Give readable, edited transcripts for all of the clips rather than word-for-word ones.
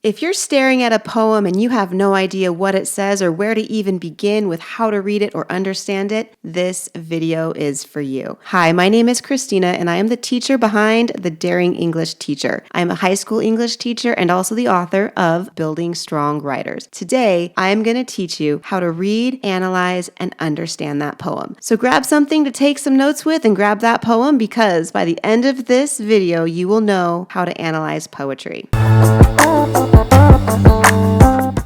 If you're staring at a poem and you have no idea what it says or where to even begin with how to read it or understand it, this video is for you. Hi, my name is Christina and I am the teacher behind The Daring English Teacher. I'm a high school English teacher and also the author of Building Strong Writers. Today, I am going to teach you how to read, analyze, and understand that poem. So grab something to take some notes with and grab that poem because by the end of this video, you will know how to analyze poetry.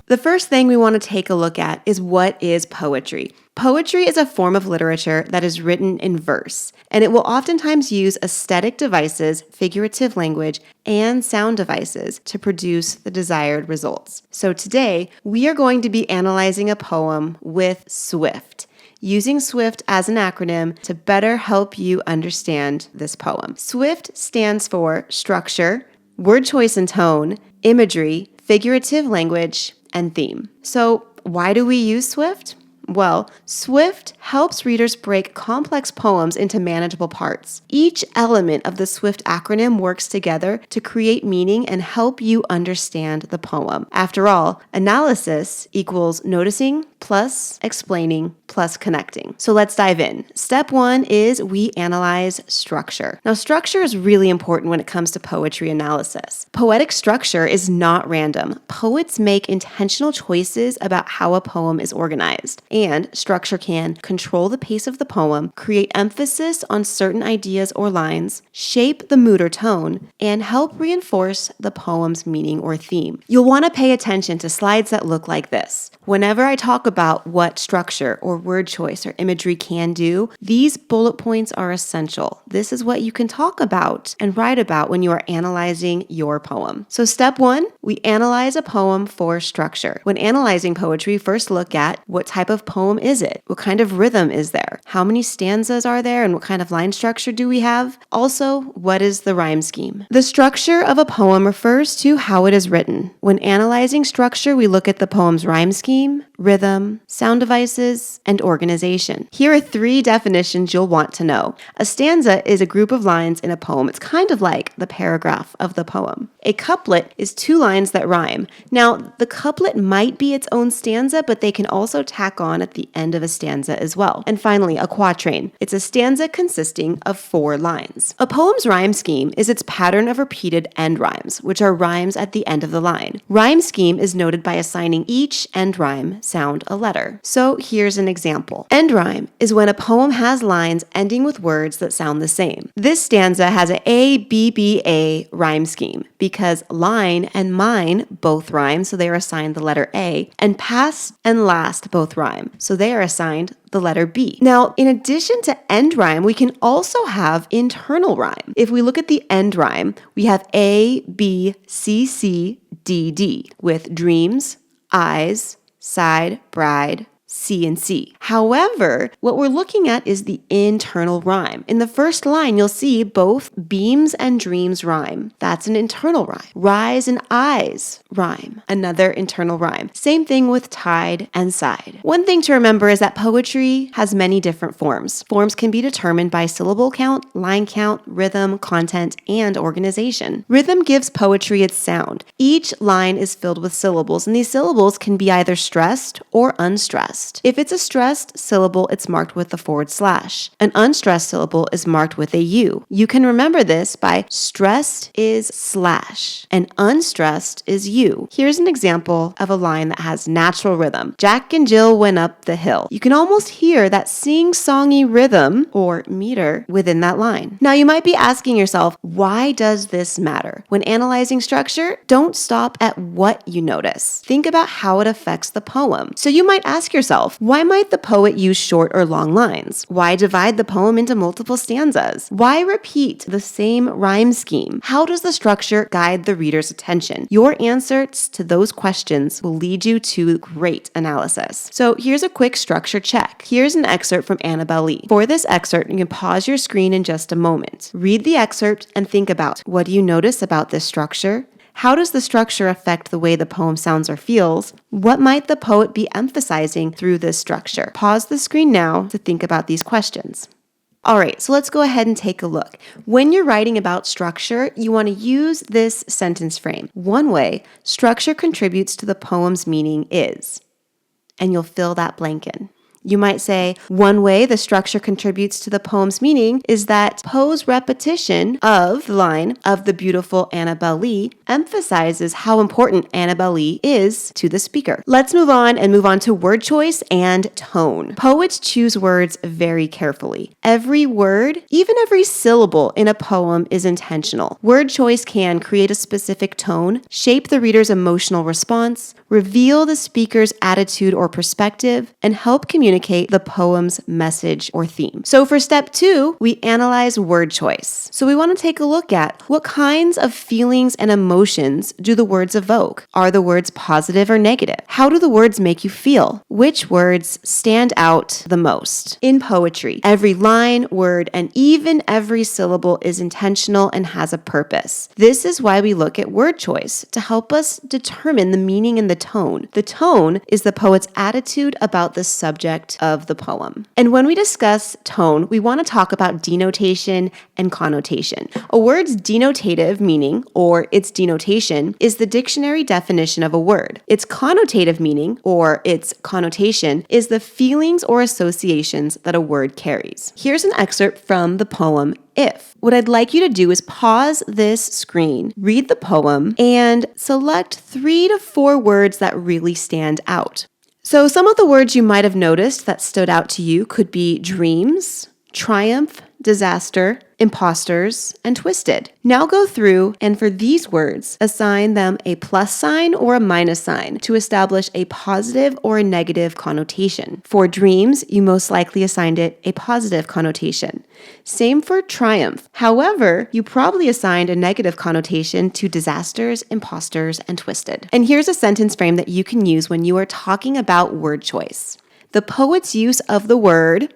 The first thing we want to take a look at is what is poetry. Poetry is a form of literature that is written in verse, and it will oftentimes use aesthetic devices, figurative language, and sound devices to produce the desired results. So today, we are going to be analyzing a poem with Swift, using Swift as an acronym to better help you understand this poem. Swift stands for structure, word choice and tone, imagery, figurative language, and theme. So why do we use Swift? Well, Swift helps readers break complex poems into manageable parts. Each element of the Swift acronym works together to create meaning and help you understand the poem. After all, analysis equals noticing plus explaining plus connecting. So let's dive in. Step one is we analyze structure. Now, structure is really important when it comes to poetry analysis. Poetic structure is not random. Poets make intentional choices about how a poem is organized. And structure can control the pace of the poem, create emphasis on certain ideas or lines, shape the mood or tone, and help reinforce the poem's meaning or theme. You'll want to pay attention to slides that look like this. Whenever I talk about what structure or word choice or imagery can do, these bullet points are essential. This is what you can talk about and write about when you are analyzing your poem. So step one, we analyze a poem for structure. When analyzing poetry, first look at what type of poem is it? What kind of rhythm is there? How many stanzas are there and what kind of line structure do we have? Also, what is the rhyme scheme? The structure of a poem refers to how it is written. When analyzing structure, we look at the poem's rhyme scheme, rhythm, sound devices, and organization. Here are 3 definitions you'll want to know. A stanza is a group of lines in a poem. It's kind of like the paragraph of the poem. A couplet is 2 lines that rhyme. Now, the couplet might be its own stanza, but they can also tack on at the end of a stanza as well. And finally, a quatrain. It's a stanza consisting of 4 lines. A poem's rhyme scheme is its pattern of repeated end rhymes, which are rhymes at the end of the line. Rhyme scheme is noted by assigning each end rhyme sound a letter. So here's an example. End rhyme is when a poem has lines ending with words that sound the same. This stanza has a A-B-B-A rhyme scheme because line and mine both rhyme, so they are assigned the letter A, and past and last both rhyme, so they are assigned the letter B. Now, in addition to end rhyme, we can also have internal rhyme. If we look at the end rhyme, we have A, B, C, C, D, D, with dreams, eyes, side, bride, C and C. However, what we're looking at is the internal rhyme. In the first line, you'll see both beams and dreams rhyme. That's an internal rhyme. Rise and eyes rhyme. Another internal rhyme. Same thing with tide and side. One thing to remember is that poetry has many different forms. Forms can be determined by syllable count, line count, rhythm, content, and organization. Rhythm gives poetry its sound. Each line is filled with syllables, and these syllables can be either stressed or unstressed. If it's a stressed syllable, it's marked with a /. An unstressed syllable is marked with a U. You can remember this by stressed is slash and unstressed is U. Here's an example of a line that has natural rhythm. Jack and Jill went up the hill. You can almost hear that sing-songy rhythm or meter within that line. Now you might be asking yourself, why does this matter? When analyzing structure, don't stop at what you notice. Think about how it affects the poem. So you might ask yourself, why might the poet use short or long lines? Why divide the poem into multiple stanzas? Why repeat the same rhyme scheme? How does the structure guide the reader's attention? Your answers to those questions will lead you to great analysis. So here's a quick structure check. Here's an excerpt from Annabelle Lee. For this excerpt, you can pause your screen in just a moment. Read the excerpt and think about, what do you notice about this structure? How does the structure affect the way the poem sounds or feels? What might the poet be emphasizing through this structure? Pause the screen now to think about these questions. All right, so let's go ahead and take a look. When you're writing about structure, you want to use this sentence frame. One way structure contributes to the poem's meaning is, and you'll fill that blank in. You might say, one way the structure contributes to the poem's meaning is that Poe's repetition of the line of the beautiful Annabel Lee emphasizes how important Annabel Lee is to the speaker. Let's move on to word choice and tone. Poets choose words very carefully. Every word, even every syllable in a poem is intentional. Word choice can create a specific tone, shape the reader's emotional response, reveal the speaker's attitude or perspective, and help communicate the poem's message or theme. So for step 2, we analyze word choice. So we want to take a look at what kinds of feelings and emotions do the words evoke? Are the words positive or negative? How do the words make you feel? Which words stand out the most? In poetry, every line, word, and even every syllable is intentional and has a purpose. This is why we look at word choice, to help us determine the meaning and the tone. The tone is the poet's attitude about the subject of the poem. And when we discuss tone, we want to talk about denotation and connotation. A word's denotative meaning, or its denotation, is the dictionary definition of a word. Its connotative meaning, or its connotation, is the feelings or associations that a word carries. Here's an excerpt from the poem If. What I'd like you to do is pause this screen, read the poem, and select 3 to 4 words that really stand out. So some of the words you might have noticed that stood out to you could be dreams, triumph, disaster, imposters, and twisted. Now go through and for these words, assign them a plus sign or a minus sign to establish a positive or a negative connotation. For dreams, you most likely assigned it a positive connotation. Same for triumph. However, you probably assigned a negative connotation to disasters, imposters, and twisted. And here's a sentence frame that you can use when you are talking about word choice. The poet's use of the word,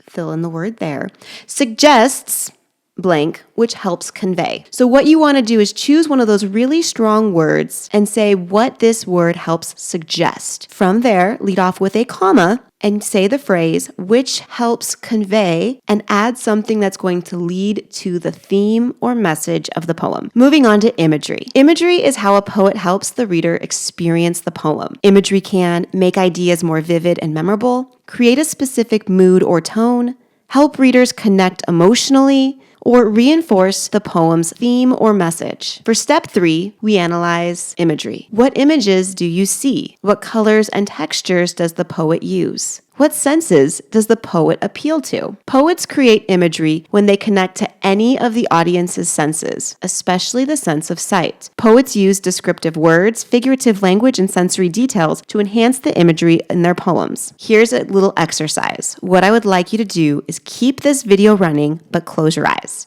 fill in the word there, suggests blank, which helps convey. So what you want to do is choose one of those really strong words and say what this word helps suggest. From there, lead off with a comma and say the phrase, which helps convey, and add something that's going to lead to the theme or message of the poem. Moving on to imagery. Imagery is how a poet helps the reader experience the poem. Imagery can make ideas more vivid and memorable, create a specific mood or tone, help readers connect emotionally, or reinforce the poem's theme or message. For step 3, we analyze imagery. What images do you see? What colors and textures does the poet use? What senses does the poet appeal to? Poets create imagery when they connect to any of the audience's senses, especially the sense of sight. Poets use descriptive words, figurative language, and sensory details to enhance the imagery in their poems. Here's a little exercise. What I would like you to do is keep this video running, but close your eyes.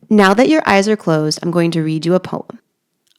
Now that your eyes are closed, I'm going to read you a poem.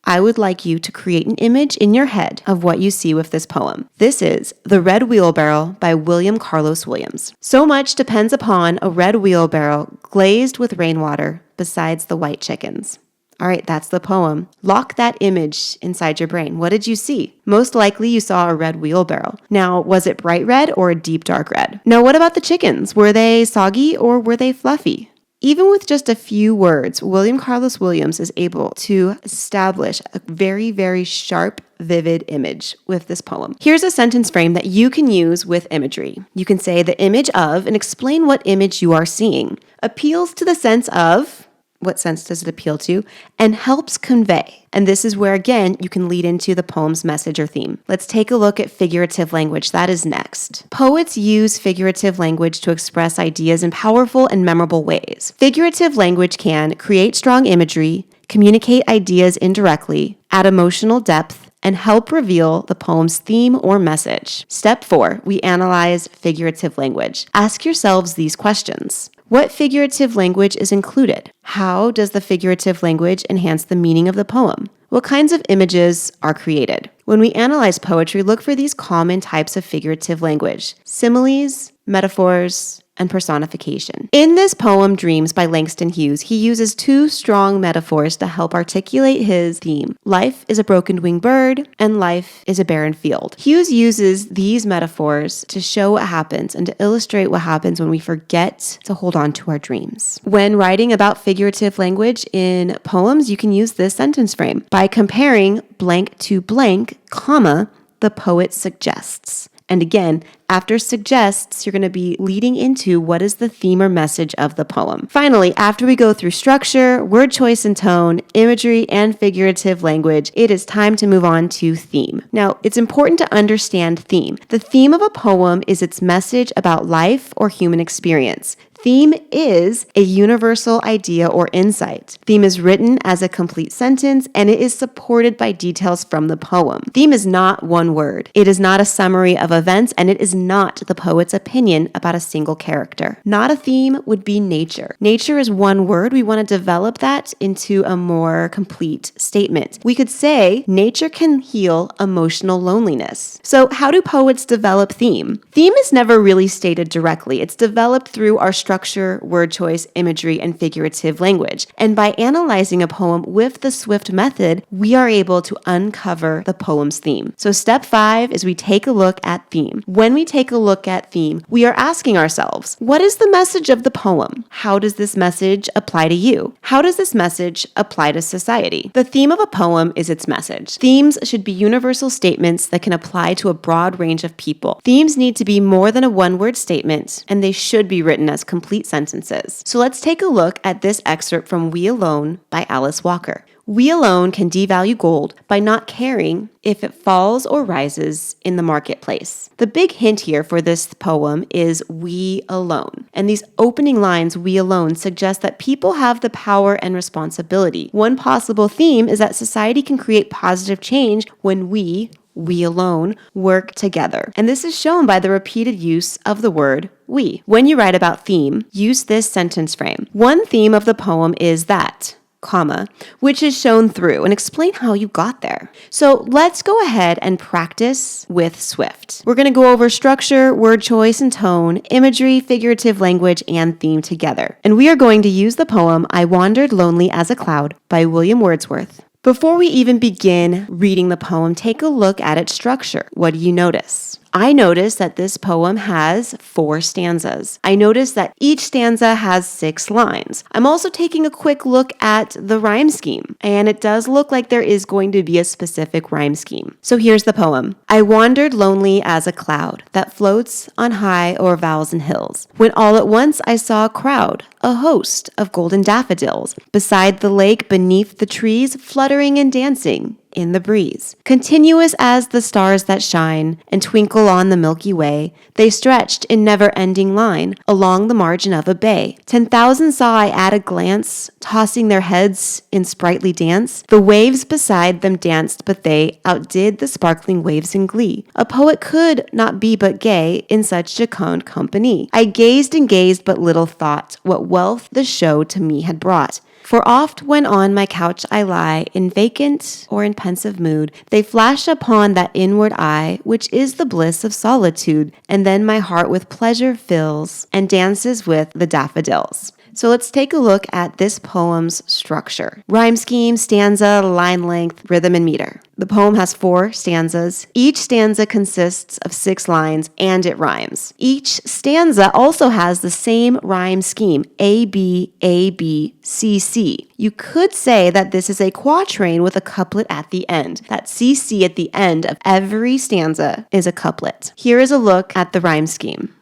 I would like you to create an image in your head of what you see with this poem. This is The Red Wheelbarrow by William Carlos Williams. So much depends upon a red wheelbarrow glazed with rainwater besides the white chickens. All right, that's the poem. Lock that image inside your brain. What did you see? Most likely you saw a red wheelbarrow. Now, was it bright red or a deep dark red? Now, what about the chickens? Were they soggy or were they fluffy? Even with just a few words, William Carlos Williams is able to establish a very, very sharp, vivid image with this poem. Here's a sentence frame that you can use with imagery. You can say the image of and explain what image you are seeing. Appeals to the sense of, what sense does it appeal to, and helps convey. And this is where, again, you can lead into the poem's message or theme. Let's take a look at figurative language. That is next. Poets use figurative language to express ideas in powerful and memorable ways. Figurative language can create strong imagery, communicate ideas indirectly, add emotional depth, and help reveal the poem's theme or message. Step 4, we analyze figurative language. Ask yourselves these questions. What figurative language is included? How does the figurative language enhance the meaning of the poem? What kinds of images are created? When we analyze poetry, look for these common types of figurative language: similes, metaphors, and personification. In this poem, Dreams by Langston Hughes, he uses two strong metaphors to help articulate his theme. Life is a broken-winged bird, and life is a barren field. Hughes uses these metaphors to show what happens and to illustrate what happens when we forget to hold on to our dreams. When writing about figurative language in poems, you can use this sentence frame. By comparing blank to blank, comma, the poet suggests. And again, after suggests, you're going to be leading into what is the theme or message of the poem. Finally, after we go through structure, word choice and tone, imagery, and figurative language, it is time to move on to theme. Now, it's important to understand theme. The theme of a poem is its message about life or human experience. Theme is a universal idea or insight. Theme is written as a complete sentence, and it is supported by details from the poem. Theme is not one word. It is not a summary of events, and it is not the poet's opinion about a single character. Not a theme would be nature. Nature is one word. We want to develop that into a more complete statement. We could say nature can heal emotional loneliness. So how do poets develop theme? Theme is never really stated directly. It's developed through our structure, word choice, imagery, and figurative language. And by analyzing a poem with the Swift method, we are able to uncover the poem's theme. So step 5 is we take a look at theme. When we take a look at theme, we are asking ourselves, what is the message of the poem? How does this message apply to you? How does this message apply to society? The theme of a poem is its message. Themes should be universal statements that can apply to a broad range of people. Themes need to be more than a one-word statement, and they should be written as complete sentences. So let's take a look at this excerpt from We Alone by Alice Walker. We alone can devalue gold by not caring if it falls or rises in the marketplace. The big hint here for this poem is we alone. And these opening lines, we alone, suggest that people have the power and responsibility. One possible theme is that society can create positive change when we alone work together. And this is shown by the repeated use of the word we. When you write about theme, use this sentence frame. One theme of the poem is that, comma, which is shown through, and explain how you got there. So let's go ahead and practice with Swift. We're going to go over structure, word choice and tone, imagery, figurative language, and theme together. And we are going to use the poem I Wandered Lonely as a Cloud by William Wordsworth. Before we even begin reading the poem, take a look at its structure. What do you notice? I notice that this poem has 4 stanzas. I notice that each stanza has 6 lines. I'm also taking a quick look at the rhyme scheme, and it does look like there is going to be a specific rhyme scheme. So here's the poem. I wandered lonely as a cloud that floats on high o'er vales and hills, when all at once I saw a crowd, a host of golden daffodils, beside the lake beneath the trees, fluttering and dancing in the breeze. Continuous as the stars that shine and twinkle on the Milky Way, they stretched in never-ending line along the margin of a bay. 10,000 saw I at a glance, tossing their heads in sprightly dance. The waves beside them danced, but they outdid the sparkling waves in glee. A poet could not be but gay in such jocund company. I gazed and gazed, but little thought what wealth the show to me had brought. For oft when on my couch I lie, in vacant or in pensive mood, they flash upon that inward eye, which is the bliss of solitude, and then my heart with pleasure fills, and dances with the daffodils. So let's take a look at this poem's structure. Rhyme scheme, stanza, line length, rhythm, and meter. The poem has 4 stanzas. Each stanza consists of 6 lines, and it rhymes. Each stanza also has the same rhyme scheme, A, B, A, B, C, C. You could say that this is a quatrain with a couplet at the end. That C, C at the end of every stanza is a couplet. Here is a look at the rhyme scheme.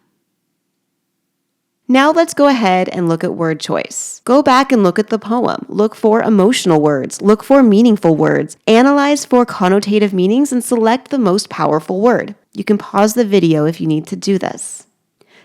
Now let's go ahead and look at word choice. Go back and look at the poem. Look for emotional words. Look for meaningful words. Analyze for connotative meanings and select the most powerful word. You can pause the video if you need to do this.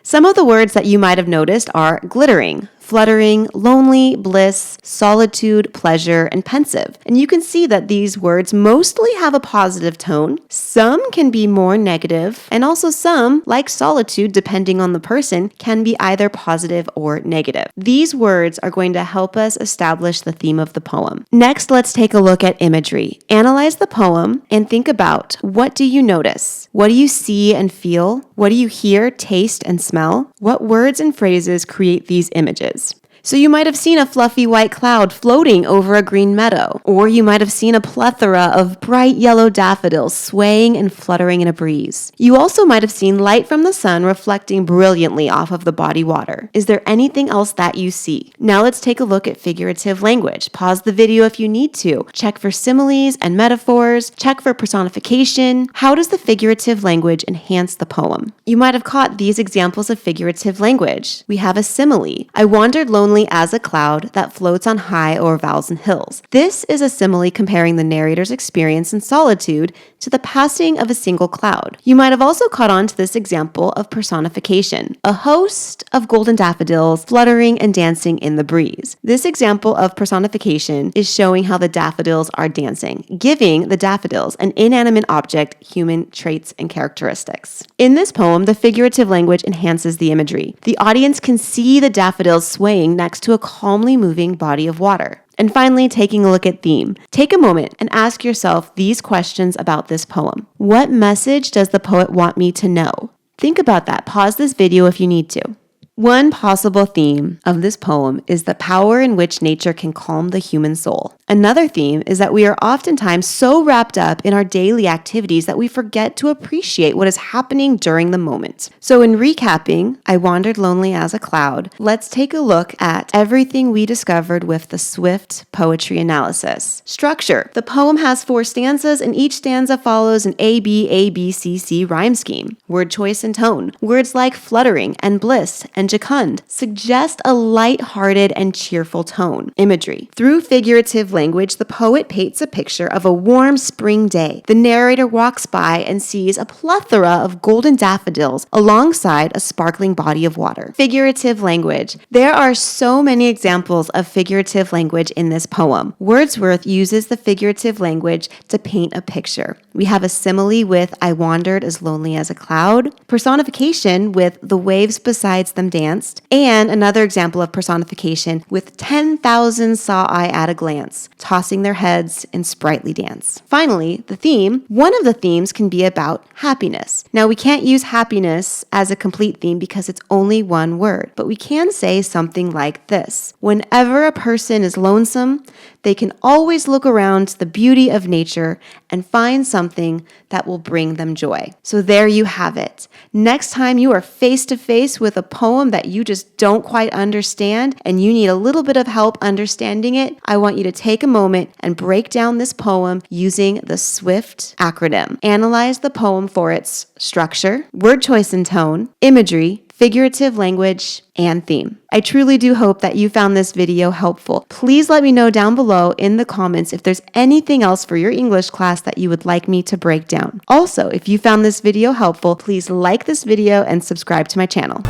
Some of the words that you might have noticed are glittering, fluttering, lonely, bliss, solitude, pleasure, and pensive. And you can see that these words mostly have a positive tone. Some can be more negative, and also some, like solitude, depending on the person, can be either positive or negative. These words are going to help us establish the theme of the poem. Next, let's take a look at imagery. Analyze the poem and think about, what do you notice? What do you see and feel? What do you hear, taste, and smell? What words and phrases create these images? So you might have seen a fluffy white cloud floating over a green meadow, or you might have seen a plethora of bright yellow daffodils swaying and fluttering in a breeze. You also might have seen light from the sun reflecting brilliantly off of the body water. Is there anything else that you see? Now let's take a look at figurative language. Pause the video if you need to. Check for similes and metaphors. Check for personification. How does the figurative language enhance the poem? You might have caught these examples of figurative language. We have a simile. I wandered lonely as a cloud that floats on high over valleys and hills. This is a simile comparing the narrator's experience in solitude to the passing of a single cloud. You might have also caught on to this example of personification, a host of golden daffodils fluttering and dancing in the breeze. This example of personification is showing how the daffodils are dancing, giving the daffodils an inanimate object human traits and characteristics. In this poem, the figurative language enhances the imagery. The audience can see the daffodils swaying next to a calmly moving body of water. And finally, taking a look at theme. Take a moment and ask yourself these questions about this poem. What message does the poet want me to know? Think about that. Pause this video if you need to. One possible theme of this poem is the power in which nature can calm the human soul. Another theme is that we are oftentimes so wrapped up in our daily activities that we forget to appreciate what is happening during the moment. So in recapping, I wandered lonely as a cloud, let's take a look at everything we discovered with the Swift poetry analysis. Structure. The poem has 4 stanzas, and each stanza follows an A-B-C-C rhyme scheme. Word choice and tone. Words like fluttering and bliss and jocund suggest a light-hearted and cheerful tone. Imagery. Through figurative language, the poet paints a picture of a warm spring day. The narrator walks by and sees a plethora of golden daffodils alongside a sparkling body of water. Figurative language. There are so many examples of figurative language in this poem. Wordsworth uses the figurative language to paint a picture. We have a simile with I wandered as lonely as a cloud, personification with the waves besides them danced, and another example of personification with 10,000 saw I at a glance, tossing their heads in sprightly dance. Finally, the theme. One of the themes can be about happiness. Now, we can't use happiness as a complete theme because it's only one word, but we can say something like this. Whenever a person is lonesome, they can always look around to the beauty of nature and find something that will bring them joy. So there you have it. Next time you are face to face with a poem that you just don't quite understand and you need a little bit of help understanding it, I want you to take a moment and break down this poem using the Swift acronym. Analyze the poem for its structure, word choice and tone, imagery, figurative language, and theme. I truly do hope that you found this video helpful. Please let me know down below in the comments if there's anything else for your English class that you would like me to break down. Also, if you found this video helpful, please like this video and subscribe to my channel.